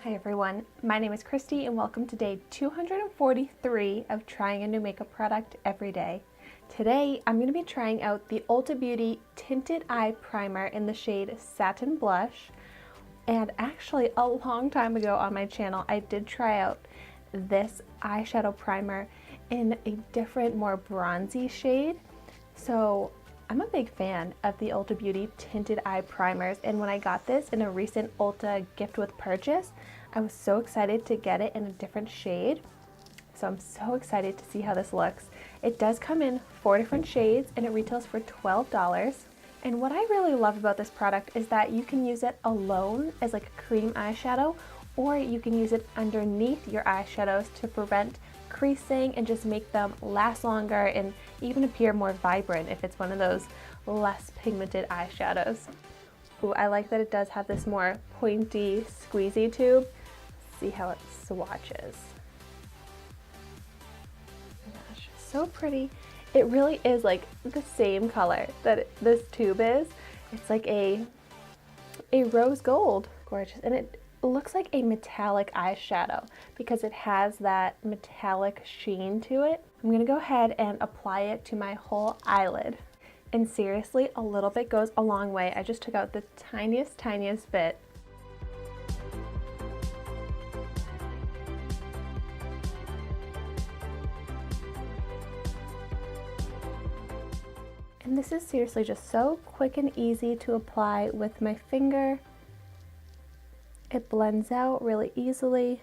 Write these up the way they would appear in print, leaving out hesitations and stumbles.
Hi everyone, my name is Christy and welcome to day 243 of trying a new makeup product every day. Today I'm going to be trying out the Ulta Beauty Tinted Eye Primer in the shade Satin Blush. And actually a long time ago on my channel I did try out this eyeshadow primer in a different, more bronzy shade. So I'm a big fan of the Ulta Beauty Tinted Eye Primers, and when I got this in a recent Ulta gift with purchase, I was so excited to get it in a different shade. So I'm so excited to see how this looks. It does come in 4 different shades and it retails for $12. And what I really love about this product is that you can use it alone as like a cream eyeshadow, or you can use it underneath your eyeshadows to prevent creasing and just make them last longer and even appear more vibrant if it's one of those less pigmented eyeshadows. Ooh, I like that it does have this more pointy, squeezy tube. Let's see how it swatches. Oh my gosh, so pretty. It really is like the same color that this tube is. It's like a rose gold. Gorgeous. And it looks like a metallic eyeshadow because it has that metallic sheen to it. I'm gonna go ahead and apply it to my whole eyelid. And seriously, a little bit goes a long way. I just took out the tiniest bit. And this is seriously just so quick and easy to apply with my finger. It blends out really easily,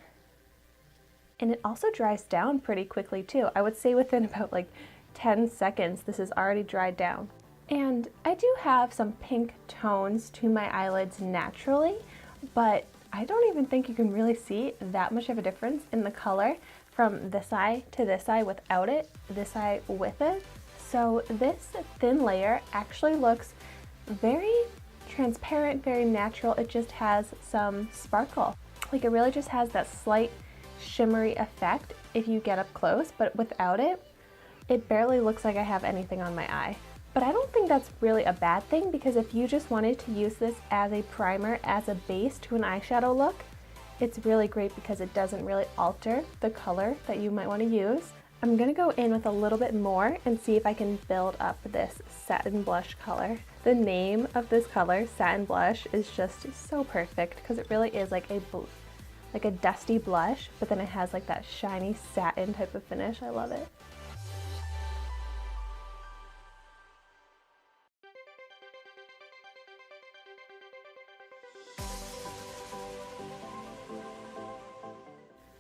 and it also dries down pretty quickly too. I would say within about like 10 seconds this is already dried down. And I do have some pink tones to my eyelids naturally, but I don't even think you can really see that much of a difference in the color from this eye to this eye without it, this eye with it. So this thin layer actually looks very transparent, very natural. It just has some sparkle. Like, it really just has that slight shimmery effect if you get up close, but without it, it barely looks like I have anything on my eye. But I don't think that's really a bad thing, because if you just wanted to use this as a primer, as a base to an eyeshadow look, it's really great because it doesn't really alter the color that you might want to use. I'm gonna go in with a little bit more and see if I can build up this satin blush color. The name of this color, Satin Blush, is just so perfect because it really is like a dusty blush, but then it has like that shiny satin type of finish. I love it.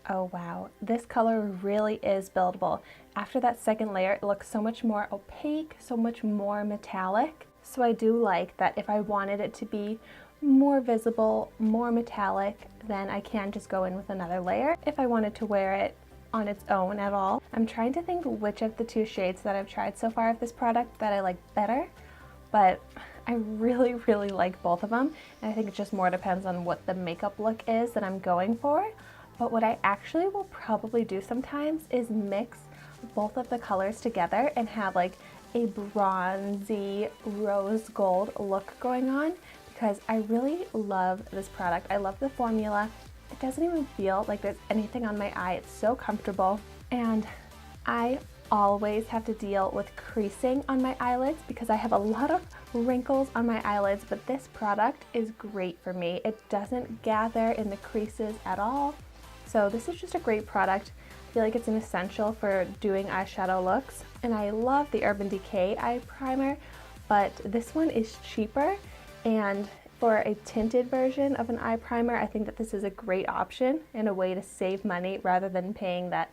Oh wow, this color really is buildable. After that second layer, it looks so much more opaque, so much more metallic. So I do like that if I wanted it to be more visible, more metallic, then I can just go in with another layer if I wanted to wear it on its own at all. I'm trying to think which of the 2 shades that I've tried so far of this product that I like better, but I really like both of them, and I think it just more depends on what the makeup look is that I'm going for. But what I actually will probably do sometimes is mix both of the colors together and have like a bronzy rose gold look going on, because I really love this product. I love the formula. It doesn't even feel like there's anything on my eye. It's so comfortable, and I always have to deal with creasing on my eyelids because I have a lot of wrinkles on my eyelids, but this product is great for me. It doesn't gather in the creases at all. So this is just a great product. I feel like it's an essential for doing eyeshadow looks. And I love the Urban Decay eye primer, but this one is cheaper, and for a tinted version of an eye primer, I think that this is a great option and a way to save money rather than paying that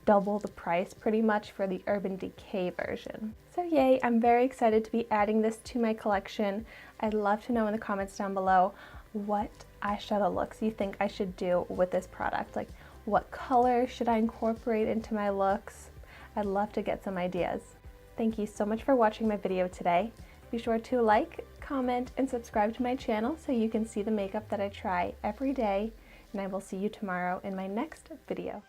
double the price pretty much for the Urban Decay version. So yay, I'm very excited to be adding this to my collection. I'd love to know in the comments down below what eyeshadow looks you think I should do with this product. Like, what color should I incorporate into my looks? I'd love to get some ideas. Thank you so much for watching my video today. Be sure to like, comment, and subscribe to my channel so you can see the makeup that I try every day, and I will see you tomorrow in my next video.